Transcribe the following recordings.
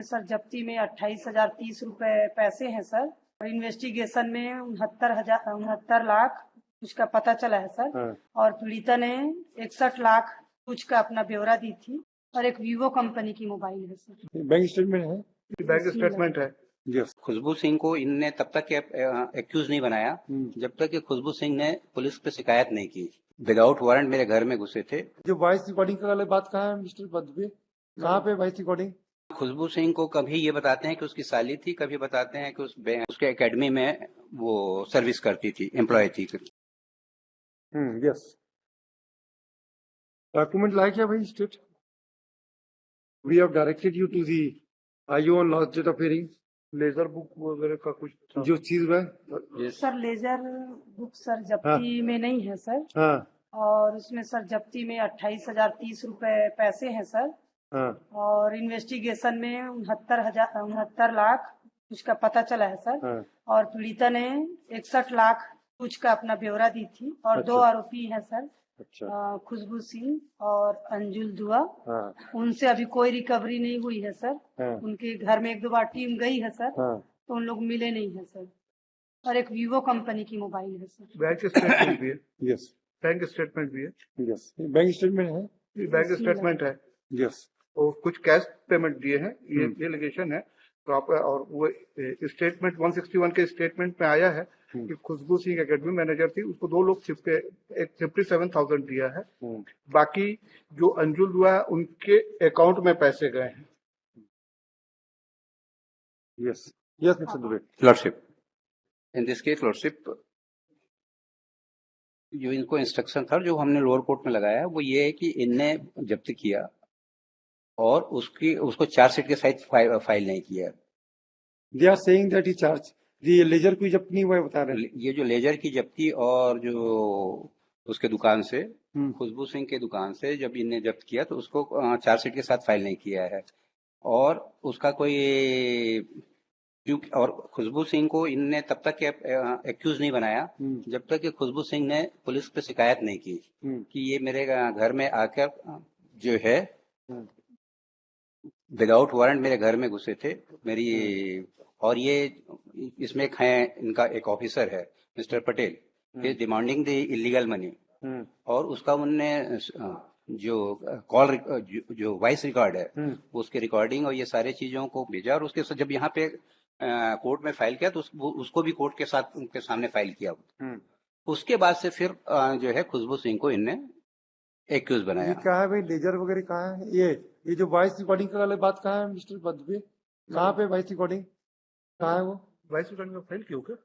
Sir जब्ती में 28,030 रुपए पैसे हैं सर, और इन्वेस्टिगेशन में 69 लाख कुछ का पता चला है सर। हाँ। और पीड़िता ने 61 लाख कुछ का अपना ब्यौरा दी थी, और एक वीवो कंपनी की मोबाइल है सर। बैंक स्टेटमेंट है। बैंक स्टेटमेंट है। यस। खुशबू सिंह को इनने तब तक एक्यूज नहीं बनाया जब तक कि खुशबू सिंह ने पुलिस पे शिकायत नहीं की। विदाउट वारंट मेरे घर में घुसे थे। जो वॉइस रिकॉर्डिंग का वाले बात कहाँ है मिस्टर बदवे? कहाँ पे वॉइस रिकॉर्डिंग? खुशबू सिंह को कभी ये बताते हैं कि उसकी साली थी, कभी बताते हैं कि उसके एकेडमी में वो सर्विस करती थी, एम्प्लॉय थी। यस। डॉक्यूमेंट लाए क्या भाई state? We have directed you to the IO on last date of hearing. Ledger book वगैरह का कुछ जो चीज है सर लेजर बुक सर जब्ती में नहीं है सर। हाँ और उसमें सर जब्ती में 28,030 रुपए पैसे हैं सर। हाँ और इन्वेस्टिगेशन में 69 लाख कुछ का पता चला है सर। हाँ। और पीड़िता ने 61 लाख कुछ का अपना ब्यौरा दी थी, और अच्छा। 2 आरोपी हैं सर, अच्छा। खुशबू सिंह और अंजुल दुआ। हाँ उनसे अभी कोई रिकवरी नहीं हुई है सर। हाँ उनके घर में 1-2 बार टीम गई है सर, हाँ। तो उन लोग मिले नहीं है सर। और एक वीवो कंपनी की मोबाइल है सर। बैंक स्टेटमेंट भी है। यस। बैंक स्टेटमेंट भी है। यस। बैंक स्टेटमेंट है। बैंक स्टेटमेंट है। यस। और कुछ कैश पेमेंट दिए हैं, ये एलिगेशन है प्रॉपर। और वो स्टेटमेंट 161 के स्टेटमेंट में आया है कि खुशबू सिंह एकेडमी मैनेजर थी, उसको 2 लोग 57,000 दिया है। बाकी जो अंजुल हुआ है उनके अकाउंट में पैसे गए हैं। Yes. Yes mister Dubey. Lordship, in this case lordship, जो इनको इंस्ट्रक्शन था जो हमने लोअर कोर्ट में लगाया वो ये है कि इनने जब्त किया और उसको चार्जशीट के साथ फाइल नहीं किया। They are saying that he charge ये लेजर कोई जब्त नहीं हुआ है बता रहे हैं। ये जो लेजर की जब्ती और जो उसके दुकान से खुशबू सिंह के दुकान से जब इनने जब्त किया तो उसको चार्जशीट के साथ फाइल नहीं किया है। और उसका कोई और खुशबू सिंह को इनने तब तक एक्यूज नहीं बनाया जब तक कि खुशबू सिंह ने पुलिस पे शिकायत नहीं की कि ये मेरे घर में आकर जो है विदाउट वारंट मेरे घर में घुसे थे मेरी। और ये इसमें एक है इनका एक ऑफिसर है mister Patel, is demanding the illegal money. और उसका उनने जो कॉल जो वॉइस रिकॉर्ड है उसके रिकॉर्डिंग और ये सारे चीजों को भेजा, और उसके जब यहाँ पे कोर्ट में फाइल किया तो उसको भी कोर्ट के साथ उनके सामने फाइल किया। उसके बाद से फिर जो है खुशबू सिंह को इनने एक्यूज बनाया। ये कहा है भाई लेजर वगैरह कहाँ है? ये जो वॉइस रिकॉर्डिंग का वाले बात कहाँ है मिस्टर बदवे? कहाँ पे वॉइस रिकॉर्डिंग कहाँ है वो? वाइस रिकॉर्डिंग में फाइल क्यों?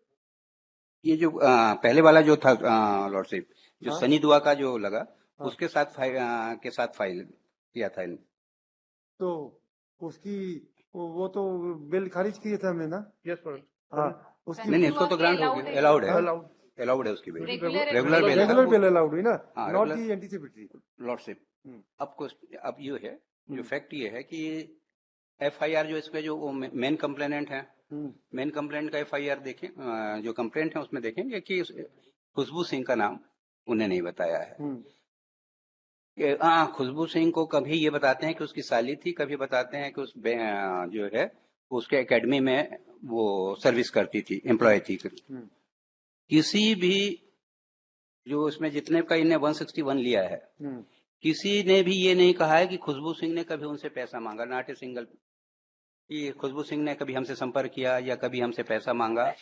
ये जो पहले वाला जो था लॉर्डशिप, जो हाँ? सनी दुआ का जो लगा हाँ? उसके साथ के साथ फाइल किया था इन्हें। तो उसकी वो तो बिल खारिज किए थे हमने ना। Yes sir. हाँ उसकी नहीं उसको तो ग्रांट हो गया, अलाउड है, अलाउड अलाउड है उसकी bill, regular bill regular bill allowed हुई ना, हाँ, not regular- the anticipatory. Lordship. अब ये है जो फैक्ट ये है कि एफआईआर जो इसके जो मेन कंप्लेनेंट है, मेन कंप्लेंट का एफआईआर देखें, जो कंप्लेंट है उसमें देखेंगे कि खुशबू सिंह का नाम उन्हें नहीं बताया है। खुशबू सिंह को कभी ये बताते हैं कि उसकी साली थी, कभी बताते हैं कि उस जो है उसके एकेडमी में वो सर्विस करती थी, एम्प्लॉय थी। किसी भी जो इसमें जितने का इन्हें 161 लिया है किसी ने भी ये नहीं कहा है कि खुशबू सिंह ने कभी उनसे पैसा मांगा, नॉट ए सिंगल कि खुशबू सिंह ने कभी हमसे संपर्क किया या कभी हमसे पैसा मांगा।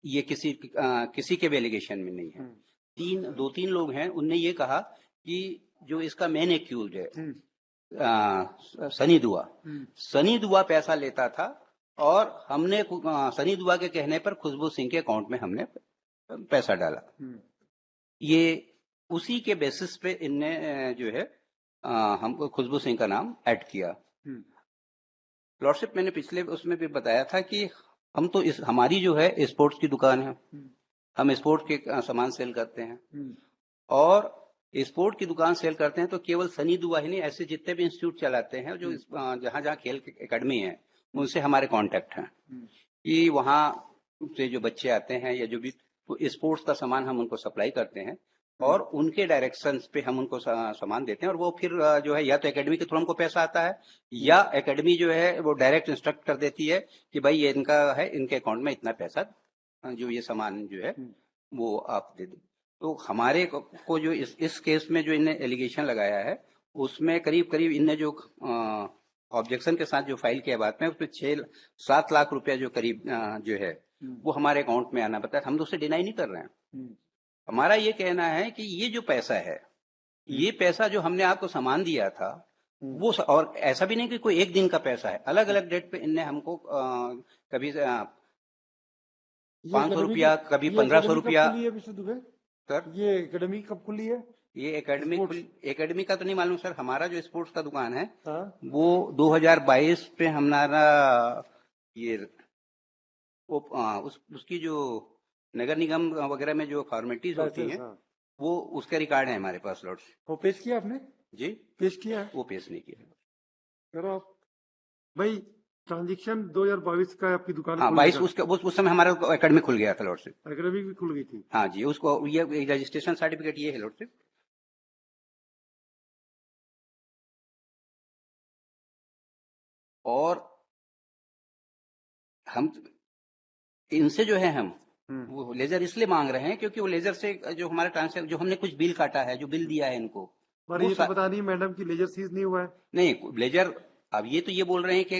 ये किसी के भी एलिगेशन में नहीं है। 2-3 लोग हैं, उनने ये कहा कि जो इसका मेन एक्यूज है सनी दुआ पैसा लेता था और हमने सनी दुआ के कहने पर खुशबू सिंह के अकाउंट में हमने पैसा डाला। ये उसी के बेसिस पे इनने जो है हमको खुशबू सिंह का नाम ऐड किया। लॉर्डशिप, मैंने पिछले उसमें भी बताया था कि हम तो हमारी जो है स्पोर्ट्स की दुकान है, हम स्पोर्ट्स के सामान सेल करते हैं और स्पोर्ट की दुकान सेल करते हैं तो केवल सनी दुआ ही नहीं, ऐसे जितने भी इंस्टीट्यूट चलाते हैं जो जहां जहां खेल एकेडमी है उनसे हमारे कांटेक्ट हैं कि वहां से जो बच्चे आते हैं या जो भी तो स्पोर्ट्स का सामान हम उनको सप्लाई करते हैं। और उनके डायरेक्शंस पे हम उनको सामान देते हैं, और वो फिर जो है या तो एकेडमी के थ्रू हमको पैसा आता है, या एकेडमी जो है वो डायरेक्ट इंस्ट्रक्ट कर देती है कि भाई ये इनका है, इनके अकाउंट में इतना पैसा जो ये सामान जो है वो आप दे दें। तो हमारे को जो इस केस में जो इनने एलिगेशन लगाया है, उसमें करीब करीब इनने जो ऑब्जेक्शन के साथ जो फाइल किया बात में, उसमें 6-7 लाख रुपया जो करीब जो है वो हमारे अकाउंट में आना पड़ता है। हम तो उसे डिनाई नहीं कर रहे हैं। हमारा ये कहना है कि ये जो पैसा है, ये पैसा जो हमने आपको सामान दिया था वो और ऐसा भी नहीं कि कोई एक दिन का पैसा है, अलग अलग डेट पे इनने हमको कभी 500 रुपया, कभी 1500 रुपया। सर ये एकेडमी कब खुली है? ये एकेडमी का तो नहीं मालूम सर। हमारा जो स्पोर्ट्स का दुकान है वो 2022 पे हमारा ये उसकी जो नगर निगम वगैरह में जो फॉर्मेलिटीज होती हैं वो उसके रिकॉर्ड है हमारे पास लॉर्ड्स। वो पेश किया आपने? जी पेश किया है? वो पेश नहीं किया। करो आप भाई। ट्रांजेक्शन 2022 का आपकी दुकान? हाँ 22 उस समय हमारा एकेडमी खुल गया था लॉर्डशिप। एकेडमी भी खुल गई थी? हाँ जी, उसको ये रजिस्ट्रेशन सर्टिफिकेट ये है लॉर्डशिप। और हम इनसे जो है हम वो लेजर इसलिए मांग रहे हैं क्योंकि वो लेजर से जो हमारा ट्रांसफर जो हमने कुछ बिल काटा है, जो बिल दिया है इनको, पर ये तो पता नहीं मैडम की लेजर सीज नहीं हुआ है। नहीं लेजर, अब ये तो ये बोल रहे हैं कि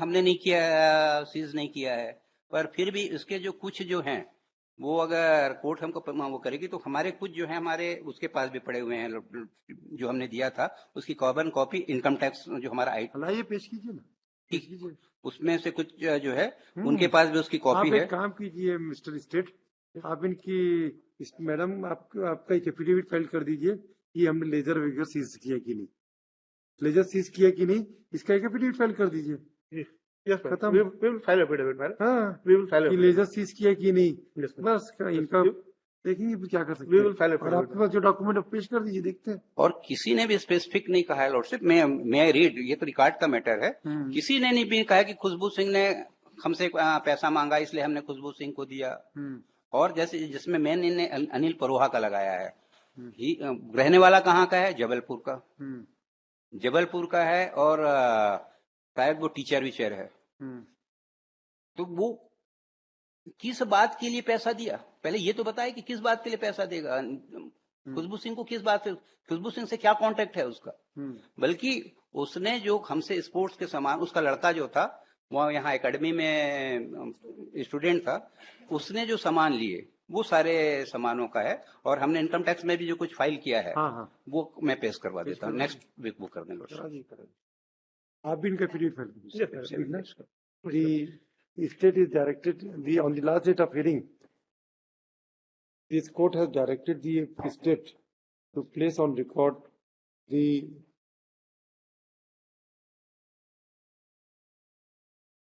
हमने नहीं किया, सीज नहीं किया है, पर फिर भी इसके जो कुछ जो हैं वो अगर कोर्ट हमको वो करेगी तो हमारे कुछ जो है हमारे उसके पास भी पड़े हुए हैं, जो हमने दिया था उसकी कॉर्बन कॉपी, इनकम टैक्स जो हमारा ये पेश कीजिए ना, पेश कीजिए। उसमें से कुछ जो है उनके पास भी उसकी कॉपी है। आप एक काम कीजिए मिस्टर स्टेट, आप इनकी मैडम आपका एक एफिडेविट फाइल कर दीजिए कि हमने लेजर वगैरह सीज किया कि नहीं, लेजर सीज किया कि नहीं, इसका एक एफिडेविट फाइल कर दीजिए। खत्म। we will file affidavit, madam. हाँ, we will file affidavit. Ledger seize किया कि नहीं, Yes, बस इनका देखेंगे क्या कर सकते we will file हैं। और आपके पास जो डॉक्यूमेंट पेश कर दीजिए, देखते हैं। और किसी ने भी स्पेसिफिक नहीं कहा है लॉर्डशिप, मैं रीड, ये तो रिकॉर्ड का मैटर है, किसी ने नहीं भी कहा कि खुशबू सिंह ने हमसे पैसा मांगा इसलिए हमने खुशबू सिंह को दिया। और जैसे जिसमें मेन इनने अनिल परोहा का लगाया है, रहने वाला कहाँ का है? जबलपुर का, जबलपुर का है, और शायद वो टीचर विचर है। तो वो किस बात के लिए पैसा दिया, पहले ये तो बताए कि किस बात के लिए पैसा देगा। खुशबू सिंह को किस बात से, खुशबू सिंह से क्या कांटेक्ट है उसका? बल्कि उसने जो हमसे स्पोर्ट्स के सामान, उसका लड़का जो था वो यहाँ एकेडमी में स्टूडेंट था, उसने जो सामान लिए वो सारे सामानों का है, और हमने इनकम टैक्स में भी जो कुछ फाइल किया है वो मैं पेश करवा देता हूँ नेक्स्ट वीक बुक करने को। आप भी इनका affidavit file. The state is directed on the last date of hearing. This court has directed the state to place on record the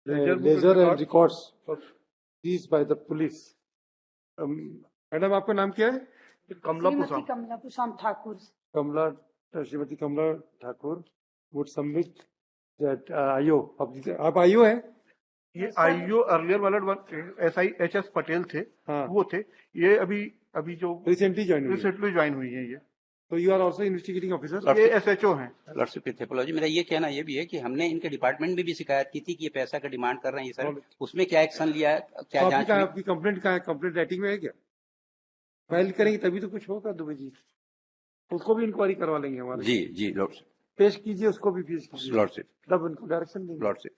ledger and records seized by the police. Madam आपका नाम क्या है? कमला पुषाम ठाकुर। श्रीमती कमला Thakur would submit that IO. आप IO है? ये IO earlier वाला SIHS Patel थे, वो थे। ये अभी जो रिसेंटली ज्वाइन हुई है ये। तो you are also investigating officer? ये SHO हैं। लॉर्डशिप विद एपोलॉजी, मेरा ये कहना ये भी है कि हमने इनके डिपार्टमेंट में भी शिकायत की थी कि ये पैसा का डिमांड कर रहे हैं सर, उसमें क्या एक्शन लिया है, क्या जांच? आपकी कंप्लेंट कहाँ है? कंप्लेंट राइटिंग में है क्या? फाइल करेंगे तभी तो कुछ होगा दुबे जी, उसको भी इंक्वायरी करवा लेंगे हमारे। जी लॉर्डशिप पेश कीजिए, उसको भी पेश कीजिए लॉर्डशिप, तब उनको डायरेक्शन देंगे। लॉर्डशिप।